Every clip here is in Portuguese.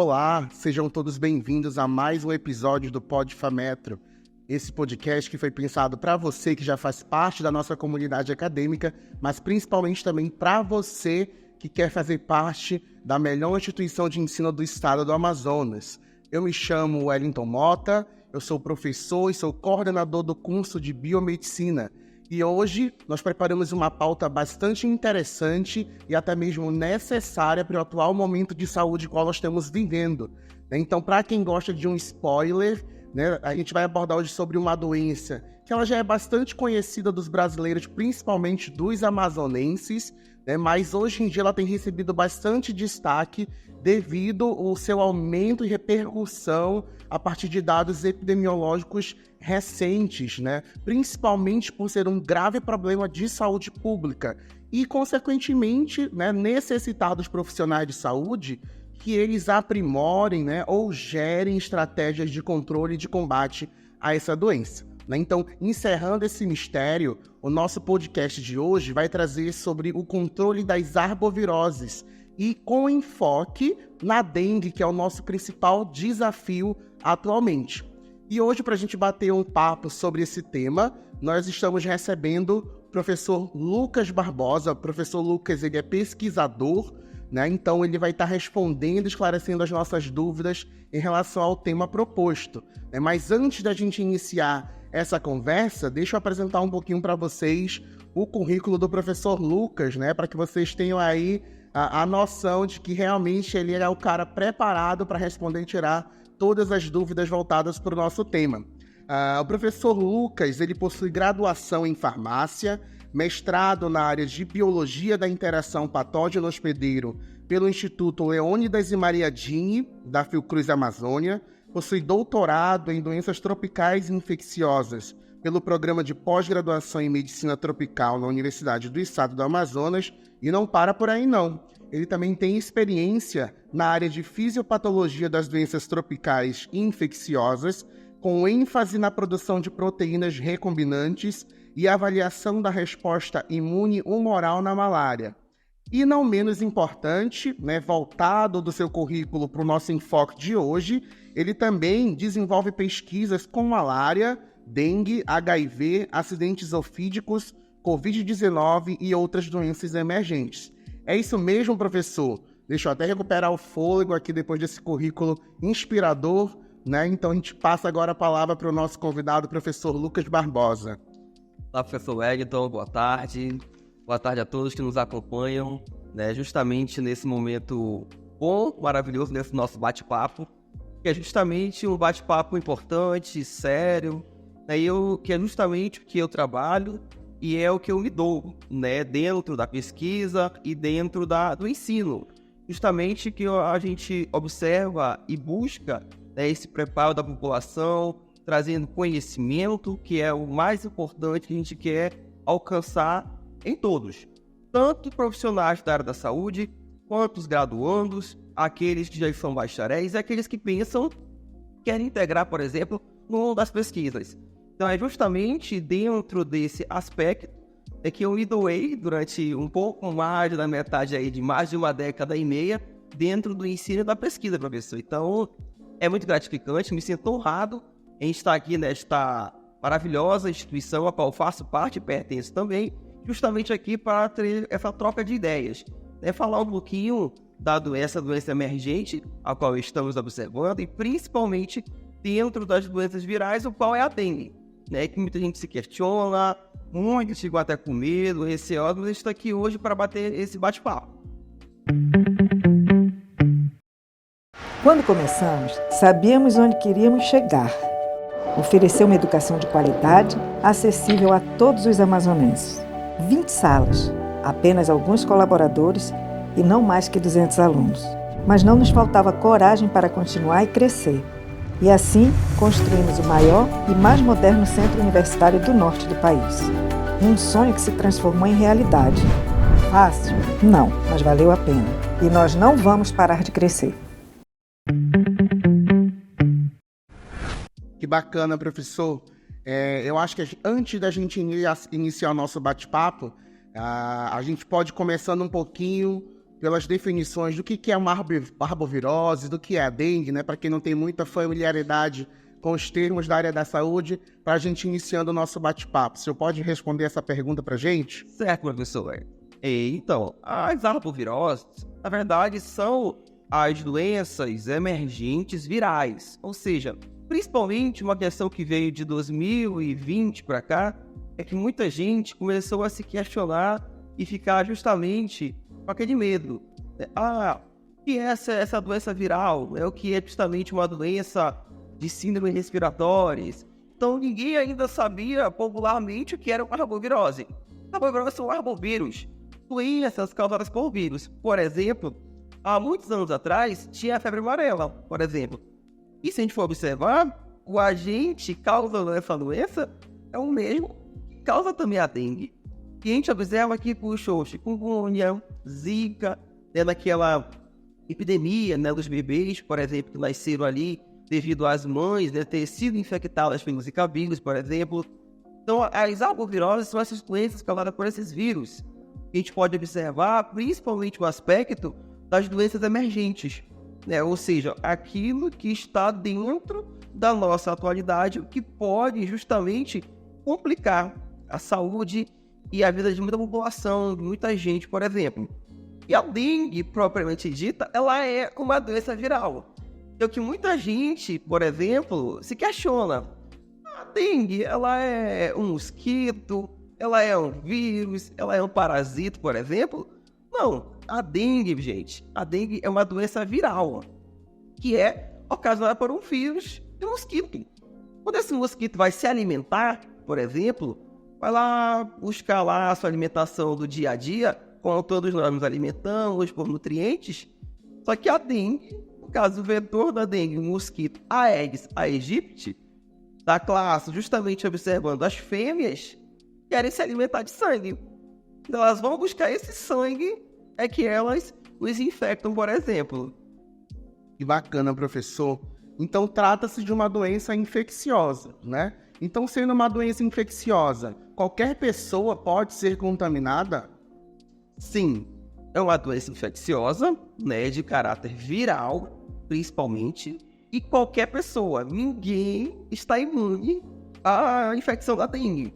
Olá, sejam todos bem-vindos a mais um episódio do Podfametro, esse podcast que foi pensado para você que já faz parte da nossa comunidade acadêmica, mas principalmente também para você que quer fazer parte da melhor instituição de ensino do estado do Amazonas. Eu me chamo Wellington Mota, eu sou professor e sou coordenador do curso de Biomedicina. E hoje nós preparamos uma pauta bastante interessante e até mesmo necessária para o atual momento de saúde qual nós estamos vivendo. Então, para quem gosta de um spoiler, a gente vai abordar hoje sobre uma doença que ela já é bastante conhecida dos brasileiros, principalmente dos amazonenses, mas hoje em dia ela tem recebido bastante destaque devido ao seu aumento e repercussão a partir de dados epidemiológicos recentes, principalmente por ser um grave problema de saúde pública e, consequentemente, necessitar dos profissionais de saúde que eles aprimorem ou gerem estratégias de controle e de combate a essa doença. Então, encerrando esse mistério, o nosso podcast de hoje vai trazer sobre o controle das arboviroses e com enfoque na dengue, que é o nosso principal desafio atualmente. E hoje, para a gente bater um papo sobre esse tema, nós estamos recebendo o professor Lucas Barbosa. O professor Lucas, ele é pesquisador, então ele vai estar respondendo, esclarecendo as nossas dúvidas em relação ao tema proposto. Mas antes da gente iniciar essa conversa, deixa eu apresentar um pouquinho para vocês o currículo do professor Lucas, para que vocês tenham aí a noção de que realmente ele é o cara preparado para responder e tirar todas as dúvidas voltadas para o nosso tema. O professor Lucas, ele possui graduação em farmácia, mestrado na área de biologia da interação patógeno-hospedeiro pelo Instituto Leônidas e Maria Dini, da Fiocruz Amazônia, possui doutorado em doenças tropicais e infecciosas pelo programa de pós-graduação em medicina tropical na Universidade do Estado do Amazonas e não para por aí não. Ele também tem experiência na área de fisiopatologia das doenças tropicais e infecciosas, com ênfase na produção de proteínas recombinantes e avaliação da resposta imune humoral na malária. E não menos importante, voltado do seu currículo para o nosso enfoque de hoje, ele também desenvolve pesquisas com malária, dengue, HIV, acidentes ofídicos, Covid-19 e outras doenças emergentes. É isso mesmo, professor? Deixa eu até recuperar o fôlego aqui depois desse currículo inspirador, Então a gente passa agora a palavra para o nosso convidado, professor Lucas Barbosa. Olá, professor Wellington, boa tarde. Boa tarde a todos que nos acompanham, justamente nesse momento bom, maravilhoso, nesse nosso bate-papo, que é justamente um bate-papo importante, sério, que é justamente o que eu trabalho e é o que eu me dou, dentro da pesquisa e dentro do ensino. Justamente que a gente observa e busca esse preparo da população, trazendo conhecimento, que é o mais importante que a gente quer alcançar em todos, tanto profissionais da área da saúde, quanto os graduandos, aqueles que já são bacharéis e aqueles que querem integrar, por exemplo, no mundo das pesquisas. Então é justamente dentro desse aspecto que eu me doei durante um pouco mais da metade aí de mais de uma década e meia dentro do ensino e da pesquisa, professor. Então é muito gratificante, me sinto honrado em estar aqui nesta maravilhosa instituição a qual faço parte e pertenço também, justamente aqui para ter essa troca de ideias, falar um pouquinho da doença emergente, a qual estamos observando, e principalmente dentro das doenças virais, o qual é a dengue, que muita gente se questiona, muitos chegam até com medo, receosos, mas a gente está aqui hoje para bater esse bate-papo. Quando começamos, sabíamos onde queríamos chegar. Oferecer uma educação de qualidade, acessível a todos os amazonenses. 20 salas, apenas alguns colaboradores e não mais que 200 alunos. Mas não nos faltava coragem para continuar e crescer. E assim, construímos o maior e mais moderno centro universitário do norte do país. Um sonho que se transformou em realidade. Fácil? Não, mas valeu a pena. E nós não vamos parar de crescer. Que bacana, professor. Eu acho que antes da gente iniciar o nosso bate-papo, a gente pode ir começando um pouquinho pelas definições do que é uma arbovirose, do que é a dengue, né? Para quem não tem muita familiaridade com os termos da área da saúde, para a gente iniciando o nosso bate-papo. O senhor pode responder essa pergunta para a gente? Certo, professor. Então, as arboviroses, na verdade, são as doenças emergentes virais. Ou seja, principalmente uma questão que veio de 2020 para cá, é que muita gente começou a se questionar e ficar justamente com aquele medo. O que é essa doença viral? É o que é justamente uma doença de síndromes respiratórias. Então, ninguém ainda sabia popularmente o que era uma arbovirose. Arbovirose são arbovírus, doenças causadas por vírus. Por exemplo, há muitos anos atrás, tinha a febre amarela, por exemplo. E se a gente for observar, o agente causando essa doença é o mesmo que causa também a dengue. E a gente observa que puxou chikungunya, zika, naquela epidemia, dos bebês, por exemplo, que nasceram ali devido às mães, ter sido infectadas pelos zika vírus, por exemplo. Então, as arboviroses são essas doenças causadas por esses vírus. A gente pode observar, principalmente o aspecto das doenças emergentes, ou seja, aquilo que está dentro da nossa atualidade, o que pode justamente complicar a saúde e a vida de muita população, de muita gente, por exemplo. E a dengue, propriamente dita, ela é uma doença viral. Então, que muita gente, por exemplo, se questiona. A dengue, ela é um mosquito, ela é um vírus, ela é um parasito, por exemplo? Não, a dengue, gente, a dengue é uma doença viral, que é ocasionada por um vírus de mosquito. Quando esse mosquito vai se alimentar, por exemplo, vai lá buscar lá a sua alimentação do dia a dia, como todos nós nos alimentamos por nutrientes, só que a dengue, no caso o vetor da dengue, o mosquito Aedes aegypti, da classe justamente observando as fêmeas, querem se alimentar de sangue. Então elas vão buscar esse sangue, é que elas os infectam, por exemplo. Que bacana, professor. Então trata-se de uma doença infecciosa, né? Então, sendo uma doença infecciosa, qualquer pessoa pode ser contaminada? Sim, é uma doença infecciosa, de caráter viral, principalmente, e qualquer pessoa, ninguém está imune à infecção da dengue.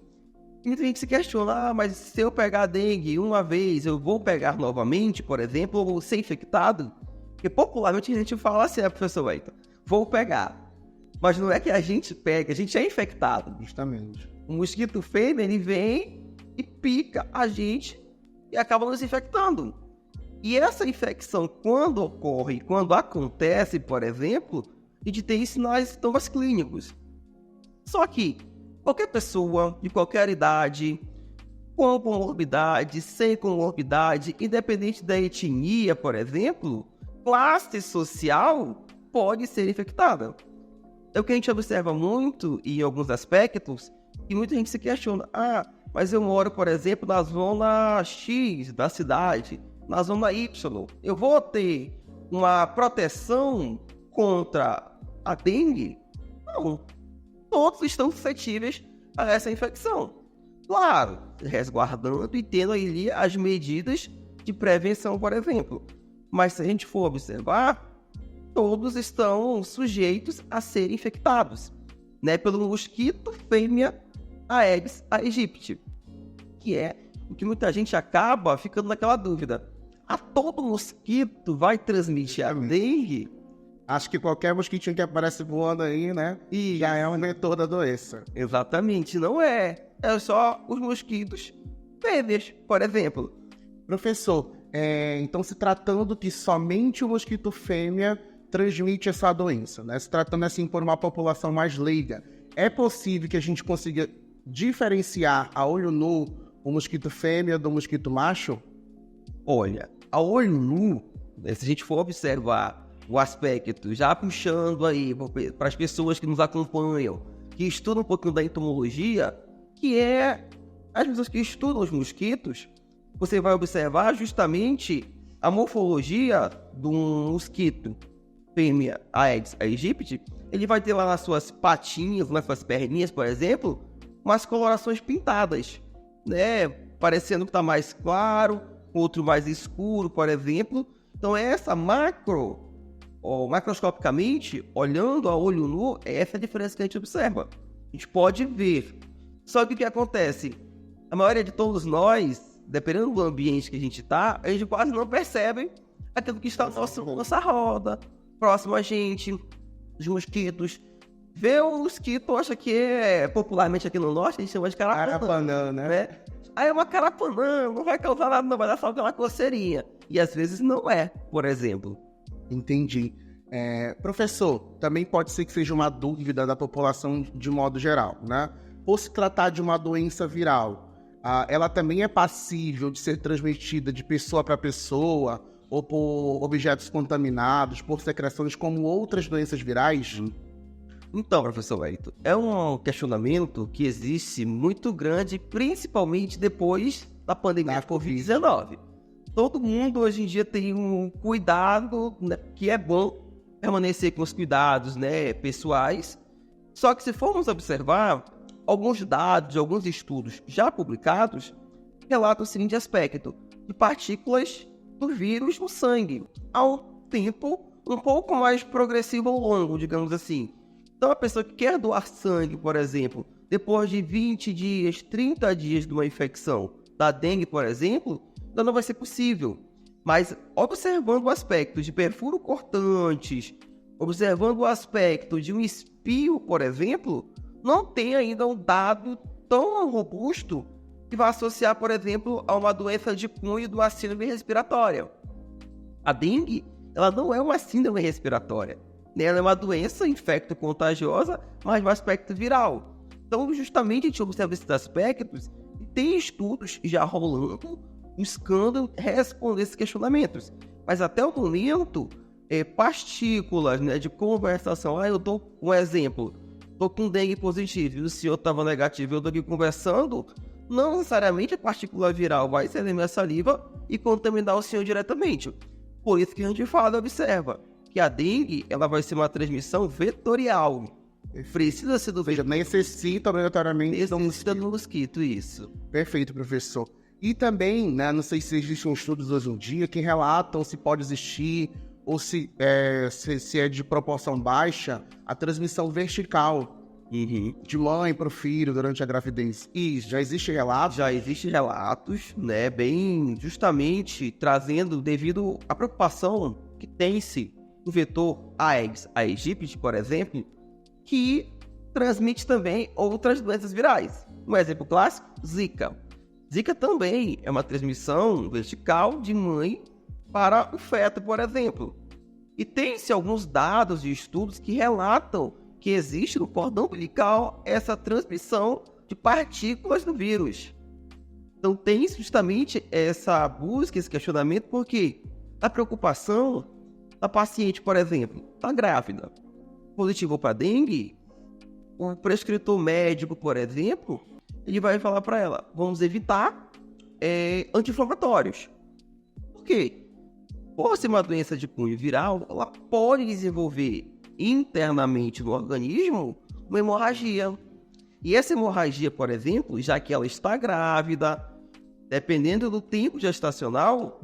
Muita gente se questiona, mas se eu pegar a dengue uma vez, eu vou pegar novamente, por exemplo, ou vou ser infectado? Porque popularmente a gente fala assim, professor Wellington, vou pegar. Mas não é que a gente pega, a gente é infectado. Justamente. O mosquito fêmea, ele vem e pica a gente e acaba nos infectando. E essa infecção, quando ocorre, quando acontece, por exemplo, a gente tem sintomas clínicos. Só que qualquer pessoa, de qualquer idade, com comorbidade, sem comorbidade, independente da etnia, por exemplo, classe social, pode ser infectada. É o que a gente observa muito em alguns aspectos, e muita gente se questiona, mas eu moro, por exemplo, na zona X da cidade, na zona Y, eu vou ter uma proteção contra a dengue? Não. Todos estão suscetíveis a essa infecção. Claro, resguardando e tendo ali as medidas de prevenção, por exemplo. Mas se a gente for observar, todos estão sujeitos a serem infectados, pelo mosquito fêmea Aedes aegypti, que é o que muita gente acaba ficando naquela dúvida. Todo mosquito vai transmitir a dengue? Acho que qualquer mosquitinho que aparece voando aí, E já é um vetor da doença. Exatamente, não é. É só os mosquitos fêmeas, por exemplo. Professor, então se tratando que somente o mosquito fêmea transmite essa doença, se tratando assim por uma população mais leiga, é possível que a gente consiga diferenciar a olho nu o mosquito fêmea do mosquito macho? Olha, a olho nu, se a gente for observar o aspecto, já puxando aí para as pessoas que nos acompanham, que estudam um pouquinho da entomologia, que é as pessoas que estudam os mosquitos, você vai observar justamente a morfologia do mosquito fêmea Aedes aegypti. Ele vai ter lá nas suas patinhas, nas suas perninhas, por exemplo, umas colorações pintadas, parecendo que está mais claro, outro mais escuro, por exemplo. Então, macroscopicamente, olhando a olho nu, é essa a diferença que a gente observa. A gente pode ver. Só que o que acontece? A maioria de todos nós, dependendo do ambiente que a gente está, a gente quase não percebe aquilo que está na nossa roda, próximo a gente, os mosquitos. Vê um mosquito, acha que popularmente aqui no norte, a gente chama de carapanã, né? Aí é uma carapanã, não vai causar nada, não vai dar só aquela coceirinha. E às vezes não é, por exemplo. Entendi. Professor, também pode ser que seja uma dúvida da população de modo geral, né? Por se tratar de uma doença viral, ela também é passível de ser transmitida de pessoa para pessoa ou por objetos contaminados, por secreções como outras doenças virais? Então, professor Wellington, é um questionamento que existe muito grande, principalmente depois da pandemia da Covid-19. Todo mundo hoje em dia tem um cuidado, né, que é bom permanecer com os cuidados, né, pessoais. Só que se formos observar, alguns dados, alguns estudos já publicados relatam o seguinte aspecto: de partículas do vírus no sangue, a um tempo um pouco mais progressivo ou longo, digamos assim. Então, a pessoa que quer doar sangue, por exemplo, depois de 20 dias, 30 dias de uma infecção da dengue, por exemplo, não vai ser possível. Mas, observando o aspecto de perfuro cortantes, observando o aspecto de um espio, por exemplo, não tem ainda um dado tão robusto que vai associar, por exemplo, a uma doença de cunho de uma síndrome respiratória. A dengue, ela não é uma síndrome respiratória. Ela é uma doença infecto-contagiosa, mas no aspecto viral. Então, justamente, a gente observa esses aspectos e tem estudos já rolando, buscando responder esses questionamentos. Mas, até o momento, partículas, né, de conversação. Eu dou um exemplo. Estou com dengue positivo e o senhor estava negativo, eu estou aqui conversando. Não necessariamente a partícula viral vai ser na minha saliva e contaminar o senhor diretamente. Por isso que a gente fala, observa, que a dengue, ela vai ser uma transmissão vetorial. Precisa ser do vetor. Necessita obrigatoriamente do mosquito, isso. Perfeito, professor. E também, né, não sei se existem estudos hoje em dia que relatam se pode existir ou se é de proporção baixa a transmissão vertical de mãe para o filho durante a gravidez. Isso, já existe relatos? Já existem relatos, né, bem justamente trazendo devido à preocupação que tem-se o vetor Aedes aegypti, por exemplo, que transmite também outras doenças virais. Um exemplo clássico, Zika. Zika também é uma transmissão vertical de mãe para o feto, por exemplo. E tem-se alguns dados de estudos que relatam que existe no cordão umbilical essa transmissão de partículas do vírus. Então tem justamente essa busca, esse questionamento, porque a preocupação da paciente, por exemplo, está grávida, positivo para dengue, o prescritor médico, por exemplo, ele vai falar para ela, vamos evitar anti-inflamatórios. Por quê? Por ser uma doença de cunho viral, ela pode desenvolver internamente no organismo uma hemorragia. E essa hemorragia, por exemplo, já que ela está grávida, dependendo do tempo gestacional,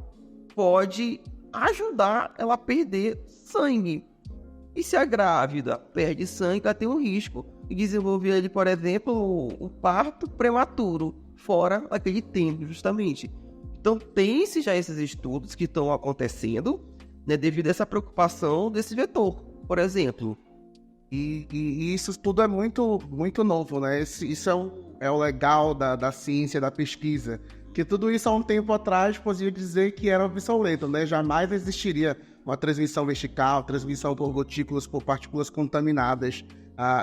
pode ajudar ela a perder sangue. E se a grávida perde sangue, ela tem um risco de desenvolver, por exemplo, o parto prematuro, fora daquele tempo, justamente. Então, tem-se já esses estudos que estão acontecendo, né, devido a essa preocupação desse vetor, por exemplo. E isso tudo é muito, muito novo, né? Isso é o legal da ciência, da pesquisa. Que tudo isso há um tempo atrás podia dizer que era obsoleto, né? Jamais existiria uma transmissão vertical, transmissão por gotículas, por partículas contaminadas.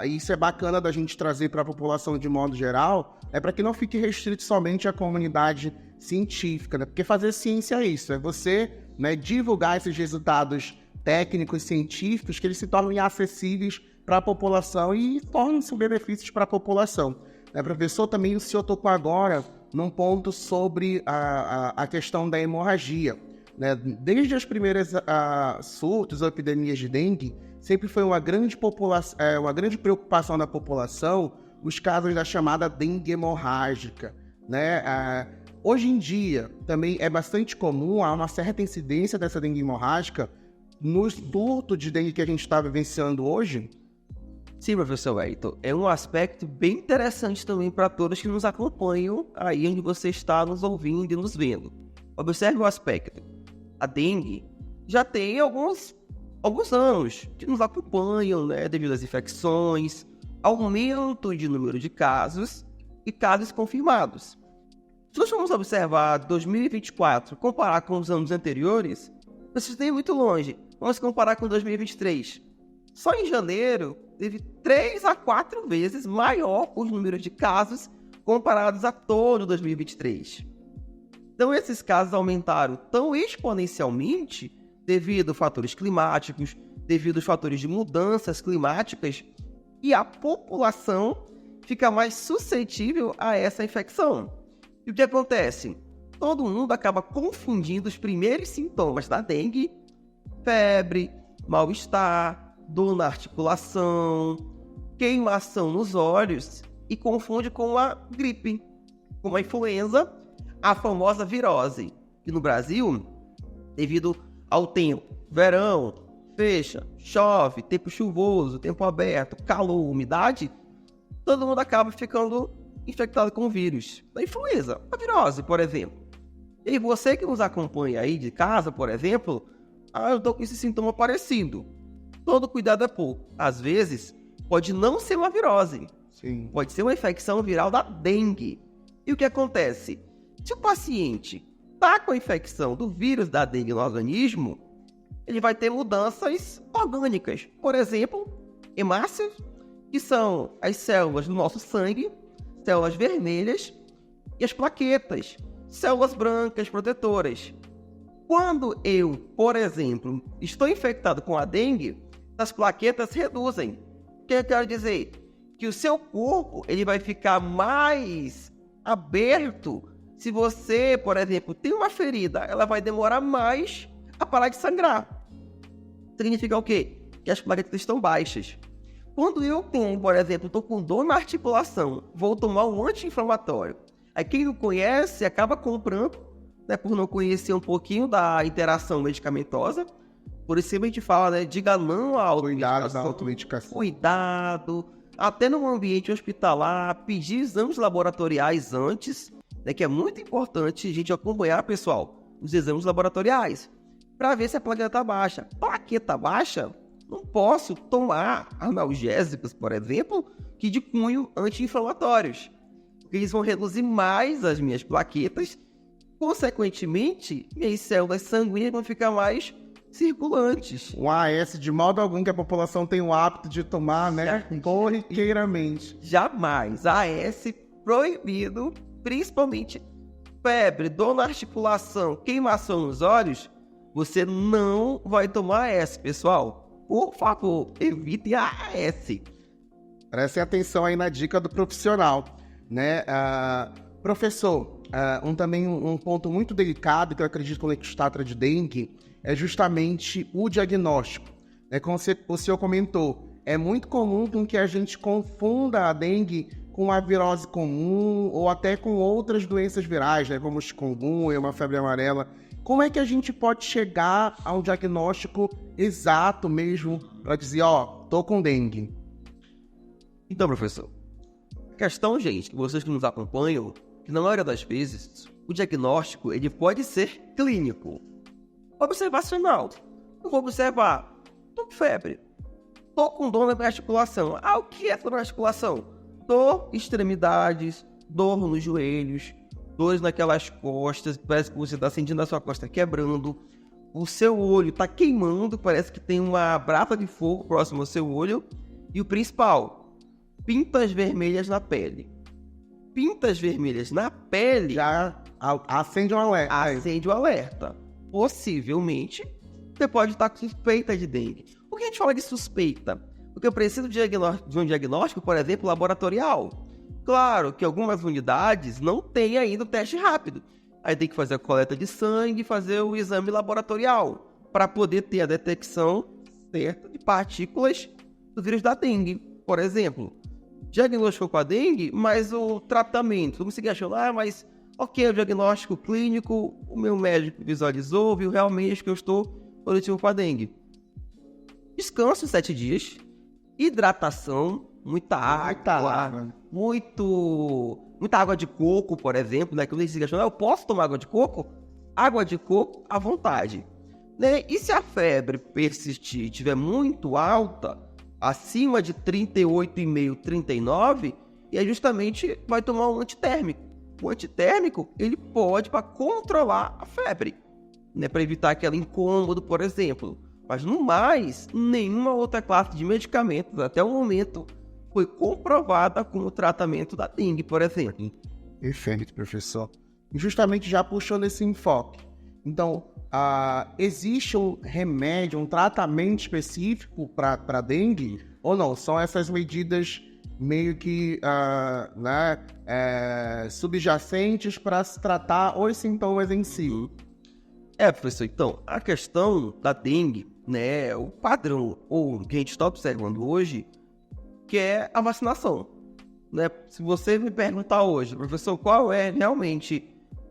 E isso é bacana da gente trazer para a população de modo geral, para que não fique restrito somente à comunidade científica, né? Porque fazer ciência é isso, é você, né, divulgar esses resultados técnicos, científicos, que eles se tornem acessíveis para a população e tornem-se benefícios para a população. Professor, também o senhor tocou agora num ponto sobre a questão da hemorragia, né? Desde as primeiras surtos ou epidemias de dengue, sempre foi uma grande preocupação da população os casos da chamada dengue hemorrágica, né? Hoje em dia, também é bastante comum, há uma certa incidência dessa dengue hemorrágica no surto de dengue que a gente está vivenciando hoje? Sim, professor Wellington, é um aspecto bem interessante também para todos que nos acompanham aí onde você está nos ouvindo e nos vendo. Observe o aspecto. A dengue já tem alguns anos que nos acompanham, né, devido às infecções, aumento de número de casos e casos confirmados. Se nós vamos observar 2024, comparar com os anos anteriores, vocês têm muito longe. Vamos comparar com 2023. Só em janeiro, teve 3 a 4 vezes maior o número de casos comparados a todo 2023. Então, esses casos aumentaram tão exponencialmente devido a fatores climáticos, devido aos fatores de mudanças climáticas, e a população fica mais suscetível a essa infecção. E o que acontece? Todo mundo acaba confundindo os primeiros sintomas da dengue: febre, mal-estar, dor na articulação, queimação nos olhos, e confunde com a gripe, com a influenza, a famosa virose, que no Brasil, devido ao tempo, verão, fecha, chove, tempo chuvoso, tempo aberto, calor, umidade, todo mundo acaba ficando infectado com o vírus da influenza, a virose, por exemplo. E você que nos acompanha aí de casa, por exemplo, eu tô com esse sintoma parecido. Todo cuidado é pouco. Às vezes, pode não ser uma virose. Sim. Pode ser uma infecção viral da dengue. E o que acontece? Se o paciente está com a infecção do vírus da dengue no organismo, ele vai ter mudanças orgânicas. Por exemplo, hemácias, que são as células do nosso sangue, células vermelhas, e as plaquetas, células brancas protetoras. Quando eu, por exemplo, estou infectado com a dengue, as plaquetas reduzem. O que eu quero dizer? Que o seu corpo ele vai ficar mais aberto. Se você, por exemplo, tem uma ferida, ela vai demorar mais a parar de sangrar. Significa o quê? Que as plaquetas estão baixas. Quando eu tenho, por exemplo, estou com dor na articulação, vou tomar um anti-inflamatório. Aí quem não conhece acaba comprando, né, por não conhecer um pouquinho da interação medicamentosa. Por isso a gente fala, né, diga não à automedicação. Cuidado. Até no ambiente hospitalar, pedir exames laboratoriais antes, né, que é muito importante a gente acompanhar, pessoal, os exames laboratoriais, para ver se a plaqueta está baixa. Plaqueta baixa, não posso tomar analgésicos, por exemplo, que de cunho anti-inflamatórios, porque eles vão reduzir mais as minhas plaquetas, consequentemente, minhas células sanguíneas vão ficar mais circulantes. Um AS de modo algum que a população tem o hábito de tomar, né, corriqueiramente. Jamais. AS proibido, principalmente febre, dor na articulação, queimação nos olhos, você não vai tomar AS, pessoal. Por favor, evite a AS. Prestem atenção aí na dica do profissional, né? Professor, um ponto muito delicado que eu acredito quando a gente trata de dengue é justamente o diagnóstico. Como o senhor comentou, é muito comum com que a gente confunda a dengue com a virose comum ou até com outras doenças virais, né, como o chikungunya, uma febre amarela. Como é que a gente pode chegar a um diagnóstico exato mesmo para dizer, tô com dengue? Então, professor, a questão, gente, que vocês que nos acompanham, que na maioria das vezes, o diagnóstico ele pode ser clínico, observacional. Eu vou observar, tô com febre, tô com dor na minha articulação. O que é dor na articulação? Dor, extremidades, dor nos joelhos, dores naquelas costas, parece que você está sentindo a sua costa quebrando, o seu olho está queimando, parece que tem uma brasa de fogo próximo ao seu olho, e o principal, pintas vermelhas na pele. Pintas vermelhas na pele já acende um alerta. Acende um alerta. Possivelmente, você pode estar com suspeita de dengue. Por que a gente fala de suspeita? Porque eu preciso de um diagnóstico, por exemplo, laboratorial. Claro que algumas unidades não têm ainda o teste rápido. Aí tem que fazer a coleta de sangue e fazer o exame laboratorial para poder ter a detecção certa de partículas do vírus da dengue. Por exemplo, diagnosticou com a dengue, mas o tratamento, não consegui achar, mas Ok, o diagnóstico clínico, o meu médico visualizou, viu realmente que eu estou positivo para dengue. Descanso 7 dias, hidratação, muita água, muita água de coco, por exemplo, né? Que eu se questionar, eu posso tomar água de coco? Água de coco à vontade. Né? E se a febre persistir e estiver muito alta, acima de 38,5, 39, e aí justamente vai tomar um antitérmico. O antitérmico, ele pode para controlar a febre, né? Para evitar aquele incômodo, por exemplo. Mas no mais, nenhuma outra classe de medicamentos até o momento foi comprovada como tratamento da dengue, por exemplo. Perfeito, professor. E justamente já puxando esse enfoque. Então, existe um remédio, um tratamento específico para dengue? Ou não? São essas medidas meio que subjacentes para se tratar os sintomas em si? Professor, então, a questão da dengue, né, o padrão, ou que a gente está observando hoje, que é a vacinação. Né? Se você me perguntar hoje, professor, qual é realmente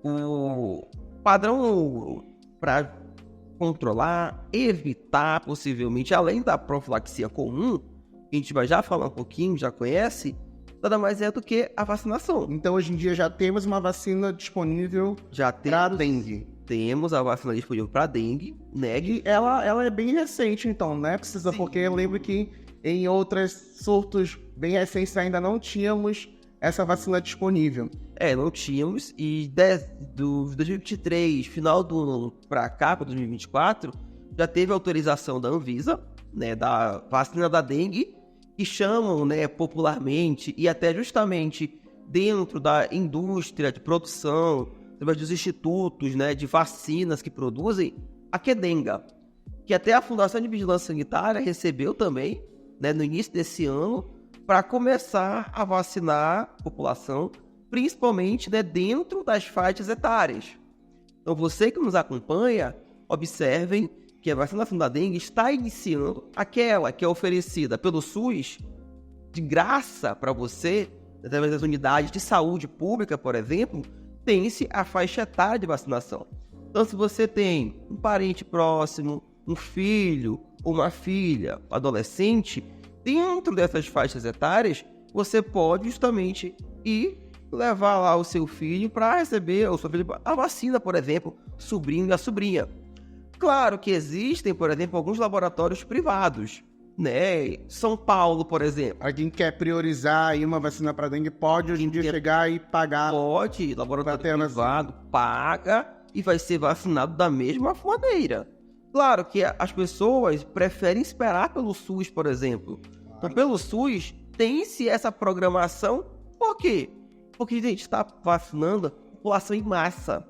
o padrão para controlar, evitar possivelmente, além da profilaxia comum, que a gente vai já falar um pouquinho, já conhece, nada mais é do que a vacinação. Então, hoje em dia já temos uma vacina disponível para dengue. Temos a vacina disponível para dengue, né? E ela é bem recente, então, né? Precisa, sim. Porque eu lembro que em outros surtos bem recentes ainda não tínhamos essa vacina disponível. Não tínhamos, e do 2023, final do ano para cá, para 2024, já teve autorização da Anvisa, né, da vacina da dengue, que chamam, né, popularmente, e até justamente dentro da indústria de produção, dos institutos, né, de vacinas que produzem, a Qdenga, que até a Fundação de Vigilância Sanitária recebeu também, né, no início desse ano, para começar a vacinar a população, principalmente, né, dentro das faixas etárias. Então, você que nos acompanha, observem que a vacinação da dengue está iniciando aquela que é oferecida pelo SUS de graça para você, através das unidades de saúde pública, por exemplo, tem-se a faixa etária de vacinação. Então, se você tem um parente próximo, um filho ou uma filha, um adolescente, dentro dessas faixas etárias, você pode justamente ir levar lá o seu filho para receber, ou seu filho, a vacina, por exemplo, sobrinho e a sobrinha. Claro que existem, por exemplo, alguns laboratórios privados, né? São Paulo, por exemplo. Alguém quer priorizar aí uma vacina para dengue, pode hoje em dia chegar e pagar. Pode, laboratório privado paga e vai ser vacinado da mesma maneira. Claro que as pessoas preferem esperar pelo SUS, por exemplo. Então, pelo SUS, tem-se essa programação. Por quê? Porque a gente está vacinando a população em massa.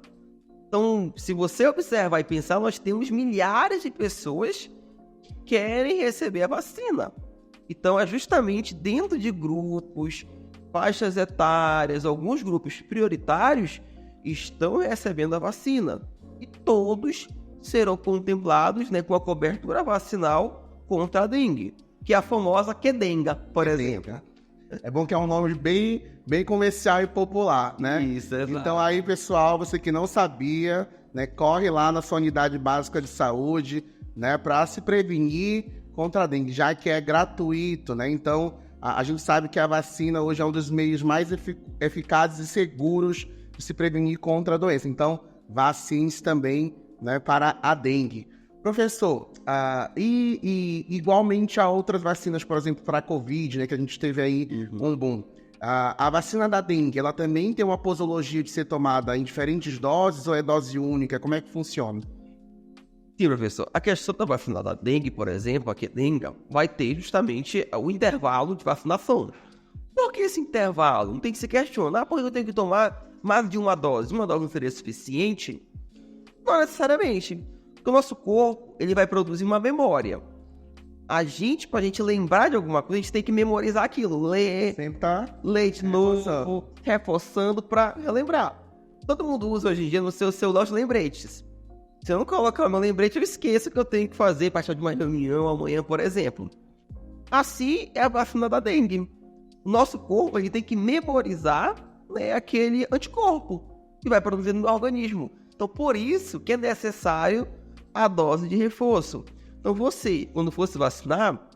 Então, se você observar e pensar, nós temos milhares de pessoas que querem receber a vacina. Então, é justamente dentro de grupos, faixas etárias, alguns grupos prioritários estão recebendo a vacina. E todos serão contemplados, né, com a cobertura vacinal contra a dengue, que é a famosa Qdenga, por exemplo. É bom que é um nome bem comercial e popular, né? Isso, exato. Então aí, pessoal, você que não sabia, né, corre lá na sua unidade básica de saúde, né, para se prevenir contra a dengue, já que é gratuito, né? Então, a gente sabe que a vacina hoje é um dos meios mais eficazes e seguros de se prevenir contra a doença. Então, vacine-se também, né, para a dengue. Professor, igualmente a outras vacinas, por exemplo, para a Covid, né, que a gente teve aí um boom. A vacina da dengue, ela também tem uma posologia de ser tomada em diferentes doses ou é dose única? Como é que funciona? Sim, professor. A questão da vacina da dengue, por exemplo, a Qdenga, vai ter justamente o intervalo de vacinação. Por que esse intervalo? Não tem que se questionar, porque eu tenho que tomar mais de uma dose. Uma dose não seria suficiente? Não necessariamente. Porque o nosso corpo, ele vai produzir uma memória. Pra gente lembrar de alguma coisa, a gente tem que memorizar aquilo. Ler de novo, reforçando pra relembrar. Todo mundo usa hoje em dia no seu celular os lembretes. Se eu não colocar meu lembrete, eu esqueço que eu tenho que fazer para de uma reunião amanhã, por exemplo. Assim é a vacina da dengue. O nosso corpo, ele tem que memorizar, né, aquele anticorpo. que vai produzir no organismo. Então, por isso que é necessário a dose de reforço. Então, você, quando for se vacinar,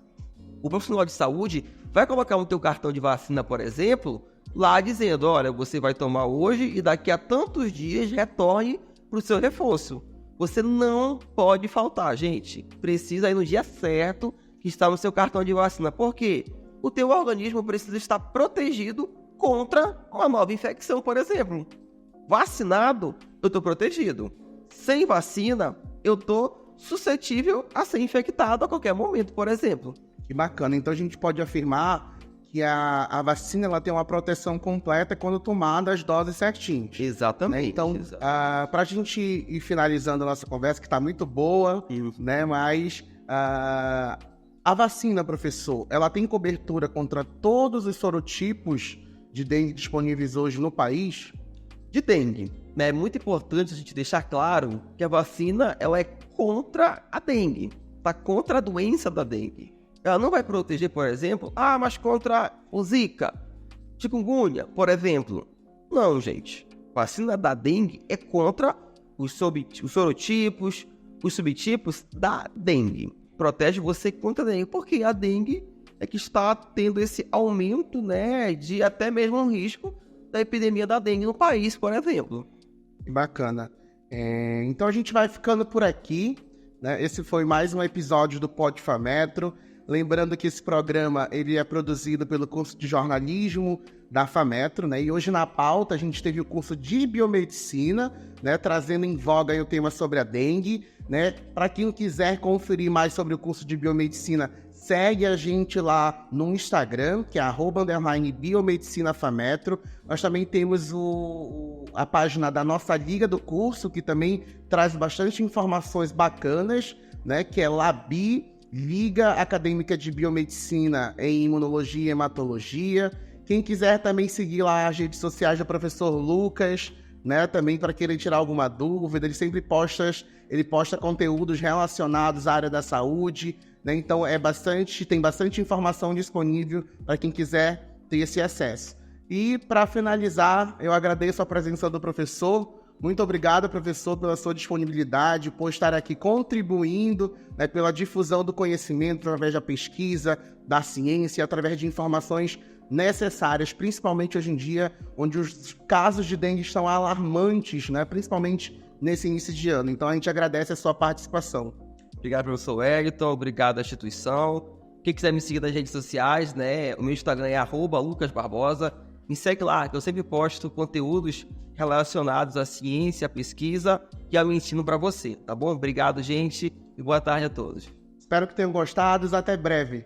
o profissional de saúde vai colocar no teu cartão de vacina, por exemplo, lá dizendo, olha, você vai tomar hoje e daqui a tantos dias retorne para o seu reforço. Você não pode faltar, gente. Precisa ir no dia certo que está no seu cartão de vacina. Por quê? O teu organismo precisa estar protegido contra uma nova infecção, por exemplo. Vacinado, eu estou protegido. Sem vacina, eu estou suscetível a ser infectado a qualquer momento, por exemplo. Que bacana. Então a gente pode afirmar que a vacina ela tem uma proteção completa quando tomada as doses certinhas. Exatamente. Né? Então, para a gente ir finalizando a nossa conversa, que está muito boa, né? Mas a vacina, professor, ela tem cobertura contra todos os sorotipos de dengue disponíveis hoje no país? De dengue. É muito importante a gente deixar claro que a vacina ela é contra a dengue. Está contra a doença da dengue. Ela não vai proteger, por exemplo, mas contra o Zika, chikungunya, por exemplo. Não, gente. A vacina da dengue é contra os sorotipos, os subtipos da dengue. Protege você contra a dengue, porque a dengue é que está tendo esse aumento, né, de até mesmo um risco da epidemia da dengue no país, por exemplo. Bacana. Então a gente vai ficando por aqui, né? Esse foi mais um episódio do PodFametro. Lembrando que esse programa ele é produzido pelo curso de jornalismo da Fametro, né? E hoje na pauta a gente teve o curso de biomedicina, né? Trazendo em voga aí o tema sobre a dengue, né? Para quem quiser conferir mais sobre o curso de biomedicina, segue a gente lá no Instagram, que é @biomedicinafametro. Nós também temos a página da nossa Liga do Curso, que também traz bastante informações bacanas, né? Que é Labi, Liga Acadêmica de Biomedicina em Imunologia e Hematologia. Quem quiser também seguir lá as redes sociais do professor Lucas, né? Também para querer tirar alguma dúvida, ele sempre posta conteúdos relacionados à área da saúde, né? Então tem bastante informação disponível para quem quiser ter esse acesso. E para finalizar, eu agradeço a presença do professor. Muito obrigado, professor, pela sua disponibilidade, por estar aqui contribuindo, né, pela difusão do conhecimento através da pesquisa, da ciência, através de informações necessárias, principalmente hoje em dia, onde os casos de dengue estão alarmantes, né, principalmente nesse início de ano. Então, a gente agradece a sua participação. Obrigado, professor Wellington. Obrigado à instituição. Quem quiser me seguir nas redes sociais, né, o meu Instagram é @lucasbarbosa. Me segue lá, que eu sempre posto conteúdos relacionados à ciência, à pesquisa e ao ensino para você, tá bom? Obrigado, gente, e boa tarde a todos. Espero que tenham gostado. Até breve.